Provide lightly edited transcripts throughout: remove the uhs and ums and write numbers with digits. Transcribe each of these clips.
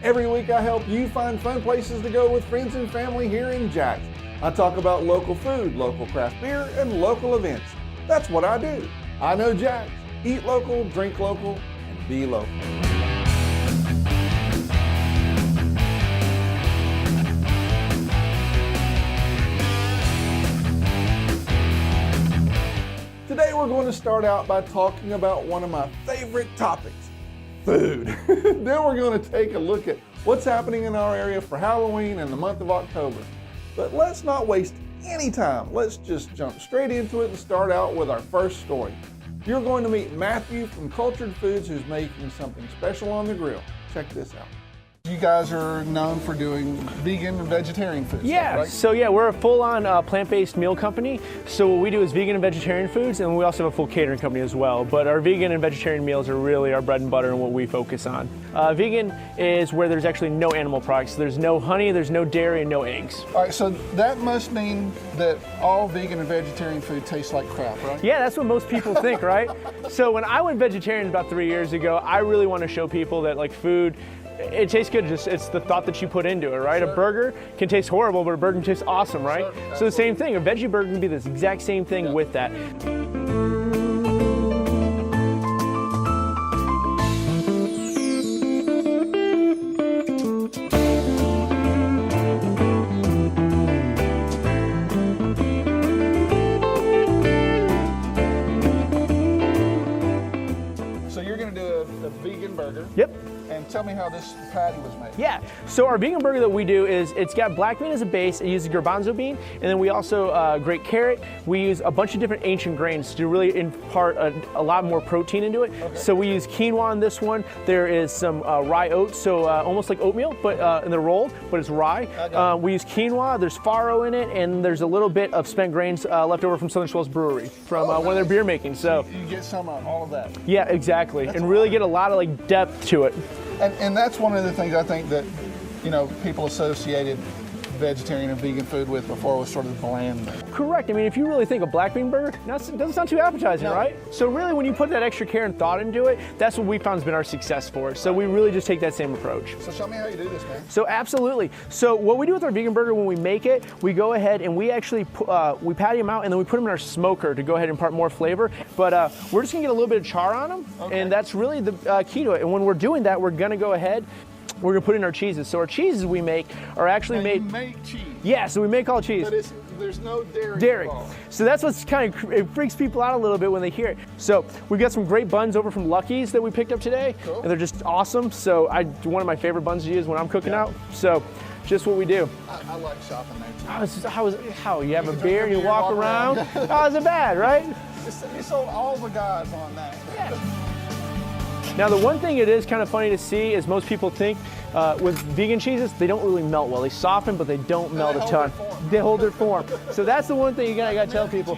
Every week I help you find fun places to go with friends and family here in Jax. I talk about local food, local craft beer, and local events. That's what I do. I know Jax. Eat local, drink local, and be local. Today we're going to start out by talking about one of my favorite topics, food. Then we're going to take a look at what's happening in our area for Halloween and the month of October. But let's not waste any time. Let's just jump straight into it and start out with our first story. You're going to meet Matthew from Cultured Foods, who's making something special on the grill. Check this out. You guys are known for doing vegan and vegetarian food. Yeah, right? So we're a full-on plant-based meal company. So what we do is vegan and vegetarian foods, and we also have a full catering company as well. But our vegan and vegetarian meals are really our bread and butter and what we focus on. Vegan is where there's actually no animal products. There's no honey, there's no dairy, and no eggs. All right, so that must mean that all vegan and vegetarian food tastes like crap, right? Yeah, that's what most people think, right? So when I went vegetarian about 3 years ago, I really want to show people that like food, it tastes good, just it's the thought that you put into it, right? Sure. A burger can taste horrible, but a burger can taste awesome, right? Sure, so the same thing, a veggie burger can be this exact same thing with that. So you're gonna do a vegan burger. Yep. And tell me how this patty was made. Yeah, so our vegan burger that we do is, it's got black bean as a base, it uses garbanzo bean, and then we also grate carrot. We use a bunch of different ancient grains to really impart a lot more protein into it. Okay. So we use quinoa on this one. There is some rye oats, so almost like oatmeal, but and they're rolled, but it's rye. We use quinoa, there's farro in it, and there's a little bit of spent grains left over from Southern Swells Brewery, from one of their beer making. So you get some of all of that. Yeah, exactly, and really get a lot of like depth to it. And that's one of the things I think that, you know, people associated vegetarian and vegan food with before was sort of bland. Correct. I mean, if you really think a black bean burger, it doesn't sound too appetizing, no. Right? So really, when you put that extra care and thought into it, that's what we found has been our success for. So we really just take that same approach. So show me how you do this, man. So absolutely. So what we do with our vegan burger when we make it, we go ahead and we actually we patty them out and then we put them in our smoker to go ahead and impart more flavor. But we're just gonna get a little bit of char on them, okay. And that's really the key to it. And when we're doing that, we're gonna go ahead. We're gonna put in our cheeses. So our cheeses we make are actually made. You make cheese. Yeah, so we make all cheese. But there's no dairy involved. So that's what's kind of, it freaks people out a little bit when they hear it. So we've got some great buns over from Lucky's that we picked up today. Cool. And they're just awesome. So one of my favorite buns to use when I'm cooking out. So just what we do. I like shopping there too. How you have a beer and you walk around? How is it bad, right? You sold all the guys on that. Yeah. Now the one thing it is kind of funny to see is most people think with vegan cheeses, they don't really melt well. They soften, but they don't melt a ton. They hold their form. So that's the one thing you gotta tell people.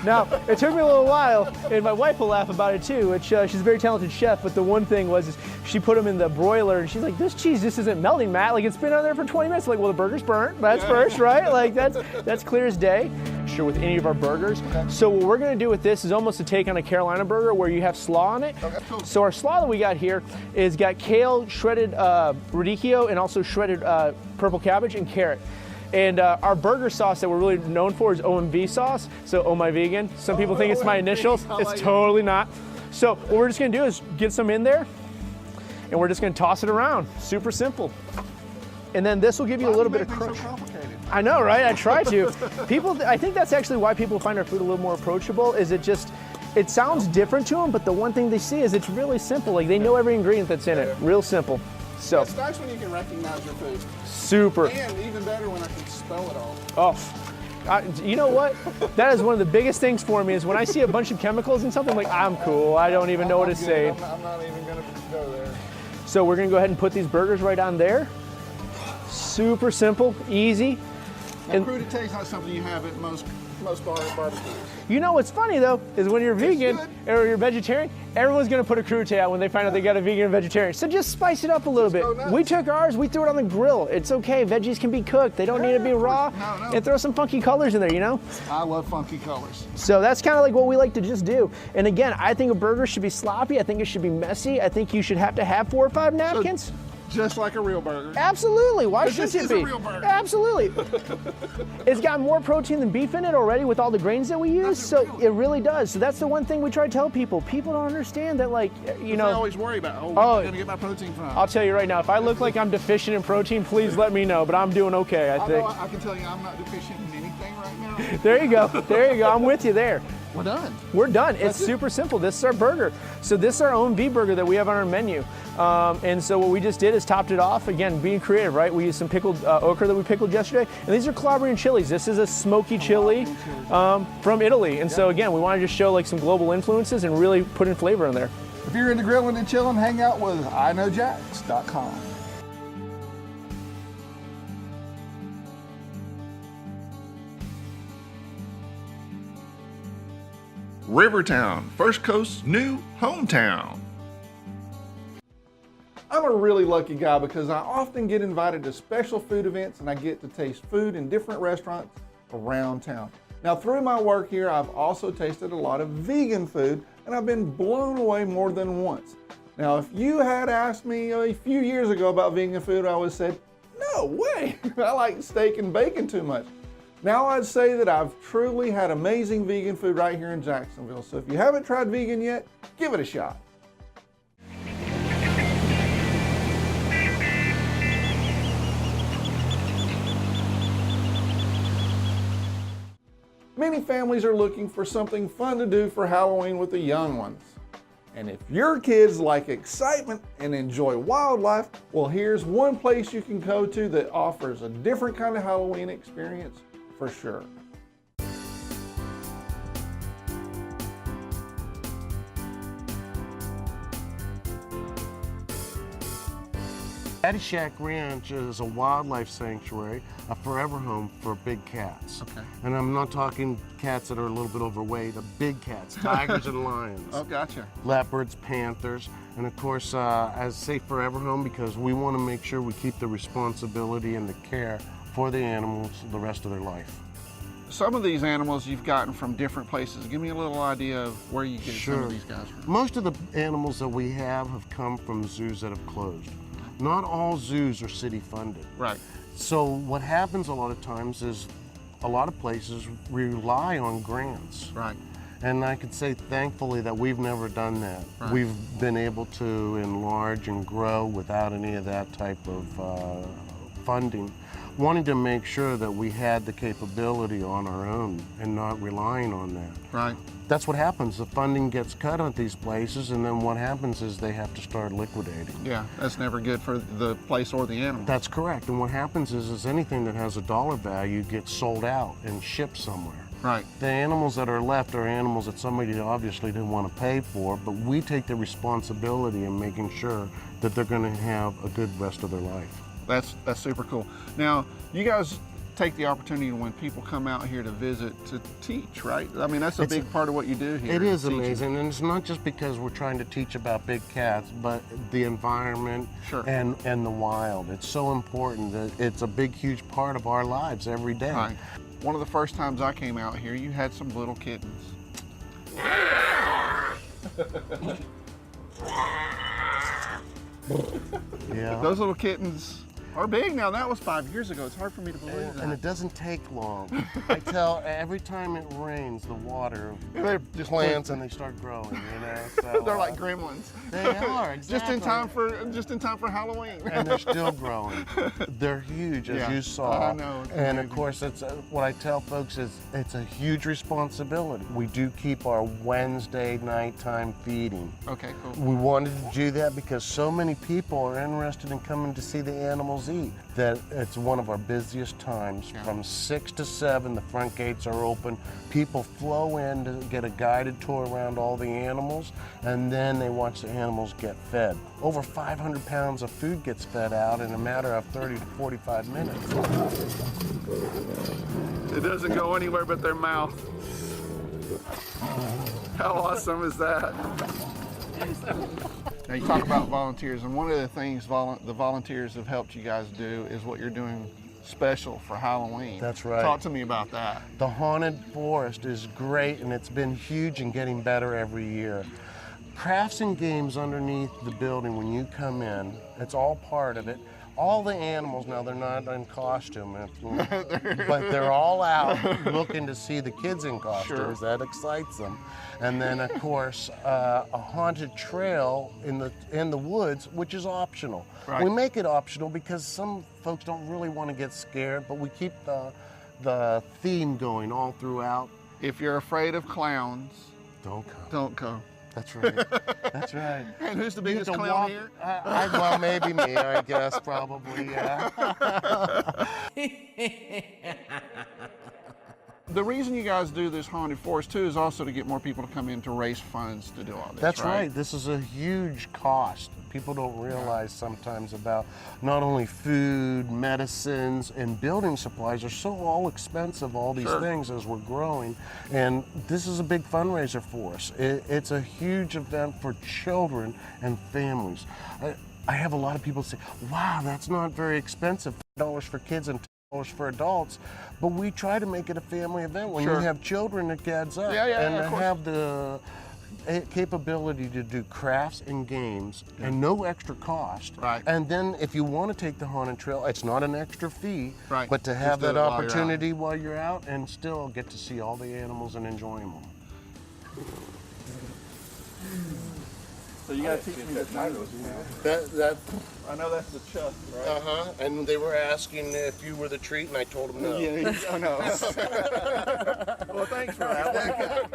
Now, it took me a little while, and my wife will laugh about it too, which she's a very talented chef, but the one thing was she put them in the broiler, and she's like, this cheese just isn't melting, Matt. Like, it's been on there for 20 minutes. I'm like, well, the burger's burnt. That's first, right? Like, that's clear as day. Sure, with any of our burgers. Okay. So what we're gonna do with this is almost a take on a Carolina burger where you have slaw on it. Okay, cool. So our slaw that we got here is got kale, shredded radicchio, and also shredded purple cabbage and carrot. And our burger sauce that we're really known for is OMV sauce, so Oh My Vegan. Some people think it's my initials. It's totally not. So what we're just gonna do is get some in there, and we're just gonna toss it around. Super simple. And then this will give you a little bit of crunch. So complicated. I know, right? I try to. I think that's actually why people find our food a little more approachable, is it sounds different to them, but the one thing they see is it's really simple. Like, they know every ingredient that's in it. Real simple. So it's nice when you can recognize your food. Super. And even better when I can spell it all. Oh, you know what? That is one of the biggest things for me is when I see a bunch of chemicals in something, I'm like, I'm cool. I don't even know what it's saying. I'm not even going to go there. So we're going to go ahead and put these burgers right on there. Super simple, easy. And crudité tastes like something you have at most barbecues. You know what's funny though, is when you're vegan or you're vegetarian, everyone's gonna put a crudité out when they find out they got a vegan and vegetarian. So just spice it up a little bit. We took ours, we threw it on the grill. It's okay, veggies can be cooked. They don't need to be raw. No. And throw some funky colors in there, you know? I love funky colors. So that's kind of like what we like to just do. And again, I think a burger should be sloppy. I think it should be messy. I think you should have to have 4 or 5 napkins. Just like a real burger. Absolutely. Why should This it is be? a real burger. Absolutely. It's got more protein than beef in it already with all the grains that we use. So it really does. So that's the one thing we try to tell people. People don't understand that, like, you know. I always worry about, where am I going to get my protein from? I'll tell you right now, if I look like I'm deficient in protein, please let me know. But I'm doing okay, I think. I can tell you I'm not deficient in anything right now. There you go. There you go. I'm with you there. We're done. We're done. It's super simple. This is our burger. So this is our own V burger that we have on our menu. And so what we just did is topped it off. Again, being creative, right? We used some pickled okra that we pickled yesterday. And these are Calabrian chilies. This is a smoky chili from Italy. And so again, we wanted to show like some global influences and really put in flavor in there. If you're into grilling and chilling, hang out with iknowjax.com. Rivertown, First Coast's new hometown. I'm a really lucky guy because I often get invited to special food events and I get to taste food in different restaurants around town. Now, through my work here, I've also tasted a lot of vegan food and I've been blown away more than once. Now, if you had asked me a few years ago about vegan food, I would have said, no way, I like steak and bacon too much. Now I'd say that I've truly had amazing vegan food right here in Jacksonville. So if you haven't tried vegan yet, give it a shot. Many families are looking for something fun to do for Halloween with the young ones. And if your kids like excitement and enjoy wildlife, well, here's one place you can go to that offers a different kind of Halloween experience for sure. Catty Ranch is a wildlife sanctuary, a forever home for big cats. Okay. And I'm not talking cats that are a little bit overweight, big cats, tigers and lions. Oh, gotcha. Leopards, panthers, and of course, I say forever home because we want to make sure we keep the responsibility and the care for the animals the rest of their life. Some of these animals you've gotten from different places. Give me a little idea of where you get some of these guys from. Most of the animals that we have come from zoos that have closed. Not all zoos are city funded. Right. So what happens a lot of times is a lot of places rely on grants. Right. And I could say thankfully that we've never done that. Right. We've been able to enlarge and grow without any of that type of funding, wanting to make sure that we had the capability on our own and not relying on that. Right. That's what happens. The funding gets cut on these places, and then what happens is they have to start liquidating. Yeah, that's never good for the place or the animal. That's correct. And what happens is anything that has a dollar value gets sold out and shipped somewhere. Right. The animals that are left are animals that somebody obviously didn't want to pay for, but we take the responsibility in making sure that they're going to have a good rest of their life. That's super cool. Now, you guys take the opportunity when people come out here to visit to teach, right? I mean, that's a big part of what you do here. It is teaching. amazing, and it's not just because we're trying to teach about big cats, but the environment and the wild. It's so important that it's a big, huge part of our lives every day. Right. One of the first times I came out here, you had some little kittens. Yeah. Those little kittens are big now. That was 5 years ago. It's hard for me to believe that. And it doesn't take long. I tell every time it rains, the water plants and they start growing. You know, so, they're like gremlins. They are exactly. just in time for Halloween. And they're still growing. They're huge, as you saw. I know. And of course, it's what I tell folks is it's a huge responsibility. We do keep our Wednesday nighttime feeding. Okay, cool. We wanted to do that because so many people are interested in coming to see the animals eat that it's one of our busiest times. From 6 to 7, the front gates are open. People flow in to get a guided tour around all the animals, and then they watch the animals get fed. Over 500 pounds of food gets fed out in a matter of 30 to 45 minutes. It doesn't go anywhere but their mouth. How awesome is that? Now you talk about volunteers, and one of the things the volunteers have helped you guys do is what you're doing special for Halloween. That's right. Talk to me about that. The Haunted Forest is great, and it's been huge and getting better every year. crafts and games underneath the building when you come in. It's all part of it. All the animals, now they're not in costume, but they're all out looking to see the kids in costumes. That excites them. And then of course, a haunted trail in the woods, which is optional. Right. We make it optional because some folks don't really want to get scared, but we keep the theme going all throughout. If you're afraid of clowns, Don't come. don't go. That's right. That's right. And who's the You have biggest to clown walk- here? well, maybe me, I guess, probably, yeah. The reason you guys do this haunted forest too is also to get more people to come in to raise funds to do all this. That's right. This is a huge cost. People don't realize sometimes about not only food, medicines, and building supplies are so all expensive, all these things as we're growing. And this is a big fundraiser for us. It's a huge event for children and families. I have a lot of people say, wow, that's not very expensive, $5 for kids and $10 for adults, but we try to make it a family event. When you have children, it adds up. And to have the capability to do crafts and games and no extra cost. Right. And then if you want to take the haunted trail, it's not an extra fee, Right. but to Just have do that it while you're out. opportunity while you're out and still get to see all the animals and enjoy them. So you gotta teach me the titles, you know. That I know that's the chuck, right? uh-huh. And they were asking if you were the treat, and I told them no. Yeah, I know. Well, thanks for that.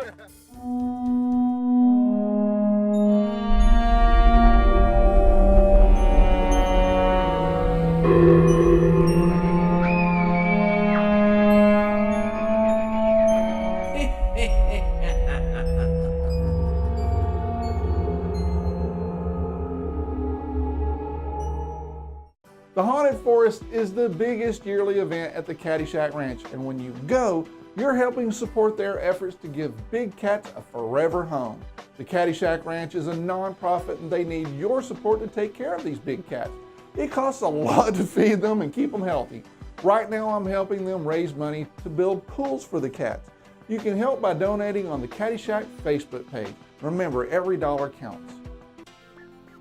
The Haunted Forest is the biggest yearly event at the Catty Ranch, and when you go, you're helping support their efforts to give big cats a forever home. The Catty Ranch is a non-profit and they need your support to take care of these big cats. It costs a lot to feed them and keep them healthy. Right now I'm helping them raise money to build pools for the cats. You can help by donating on the Catty Shack Facebook page. Remember, every dollar counts.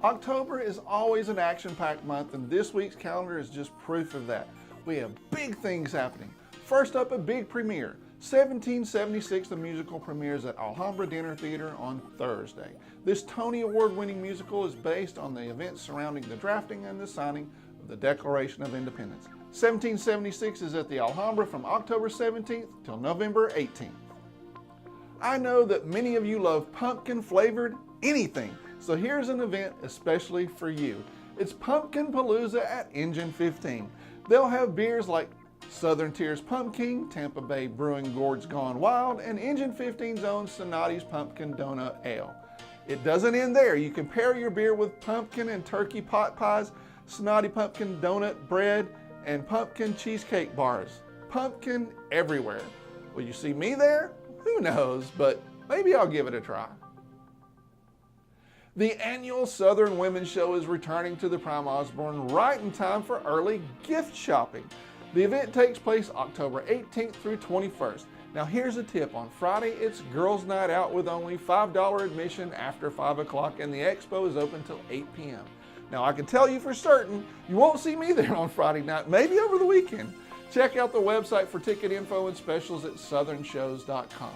October is always an action-packed month, and this week's calendar is just proof of that. We have big things happening. First up, a big premiere. 1776, the musical premieres at Alhambra Dinner Theater on Thursday. This Tony Award-winning musical is based on the events surrounding the drafting and the signing of the Declaration of Independence. 1776 is at the Alhambra from October 17th till November 18th. I know that many of you love pumpkin-flavored anything, so here's an event especially for you. It's Pumpkin Palooza at Engine 15. They'll have beers like Southern Tier's Pumpkin, Tampa Bay Brewing Gourd's Gone Wild, and Engine 15's own Sonati's Pumpkin Donut Ale. It doesn't end there. You can pair your beer with pumpkin and turkey pot pies, Sonati pumpkin donut bread, and pumpkin cheesecake bars. Pumpkin everywhere. Will you see me there? Who knows, but maybe I'll give it a try. The annual Southern Women's Show is returning to the Prime Osborne right in time for early gift shopping. The event takes place October 18th through 21st. Now here's a tip. On Friday, it's girls' night out with only $5 admission after 5 o'clock, and the expo is open till 8 p.m. Now I can tell you for certain, you won't see me there on Friday night, maybe over the weekend. Check out the website for ticket info and specials at southernshows.com.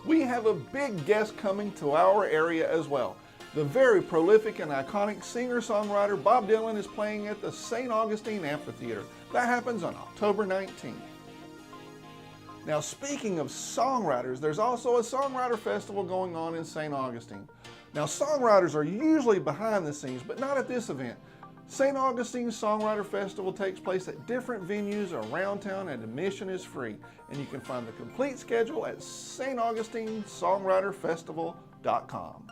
We have a big guest coming to our area as well. The very prolific and iconic singer-songwriter Bob Dylan is playing at the St. Augustine Amphitheater. That happens on October 19th. Now speaking of songwriters, there's also a songwriter festival going on in St. Augustine. Now songwriters are usually behind the scenes, but not at this event. St. Augustine's Songwriter Festival takes place at different venues around town and admission is free. And you can find the complete schedule at staugustinesongwriterfestival.com.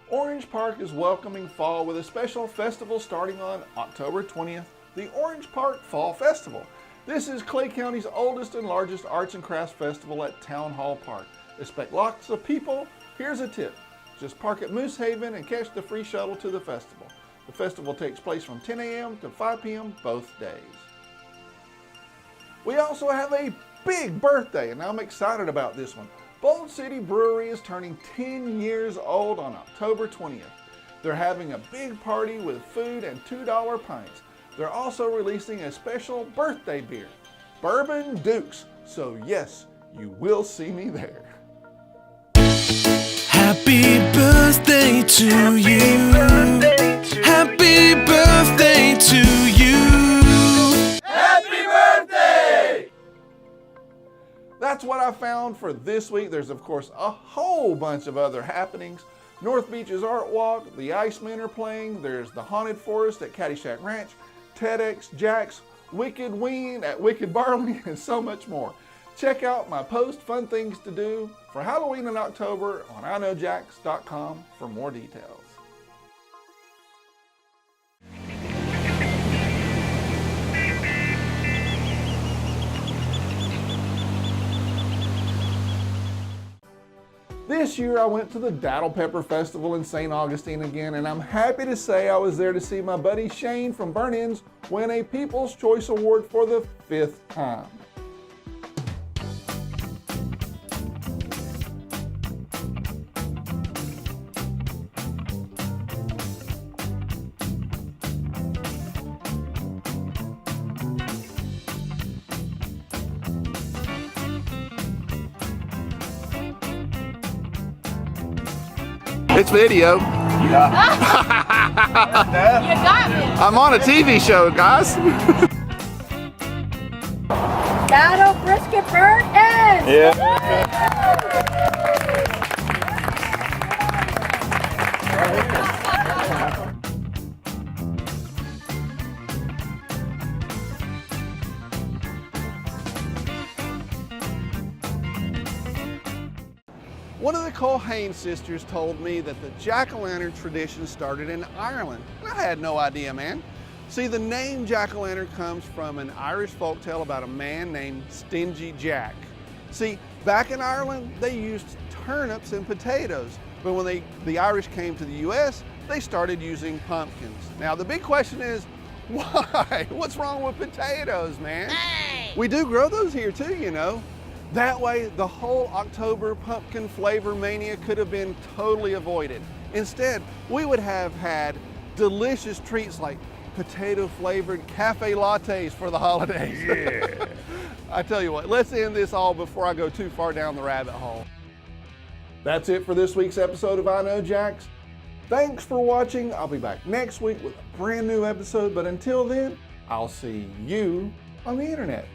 Orange Park is welcoming fall with a special festival starting on October 20th, the Orange Park Fall Festival. This is Clay County's oldest and largest arts and crafts festival at Town Hall Park. Expect lots of people. Here's a tip. Just park at Moose Haven and catch the free shuttle to the festival. The festival takes place from 10 a.m. to 5 p.m. both days. We also have a big birthday, and I'm excited about this one. Bold City Brewery is turning 10 years old on October 20th. They're having a big party with food and $2 pints. They're also releasing a special birthday beer, Bourbon Dukes. So yes, you will see me there. Happy birthday to you. Happy birthday to you. Happy birthday! That's what I found for this week. There's of course a whole bunch of other happenings. North Beach's Art Walk, the Icemen are playing, there's the Haunted Forest at Caddyshack Ranch, TEDx Jax, Wicked Ween at Wicked Barley, and so much more. Check out my post Fun Things to Do for Halloween in October on iknowjax.com for more details. This year I went to the Datil Pepper Festival in St. Augustine again, and I'm happy to say I was there to see my buddy Shane from Burn-Ins win a People's Choice Award for the 5th time. It's video. Yeah. You got me. I'm on a TV show, guys. Datil brisket burn-ins. Yeah. One of the Colhane sisters told me that the jack-o'-lantern tradition started in Ireland. I had no idea, man. See, the name jack-o'-lantern comes from an Irish folktale about a man named Stingy Jack. See, back in Ireland, they used turnips and potatoes, but when the Irish came to the US, they started using pumpkins. Now, the big question is, why? What's wrong with potatoes, man? Hey. We do grow those here too, you know. That way, the whole October pumpkin flavor mania could have been totally avoided. Instead, we would have had delicious treats like potato-flavored cafe lattes for the holidays. Yeah. I tell you what, let's end this all before I go too far down the rabbit hole. That's it for this week's episode of I Know Jax. Thanks for watching. I'll be back next week with a brand new episode, but until then, I'll see you on the internet.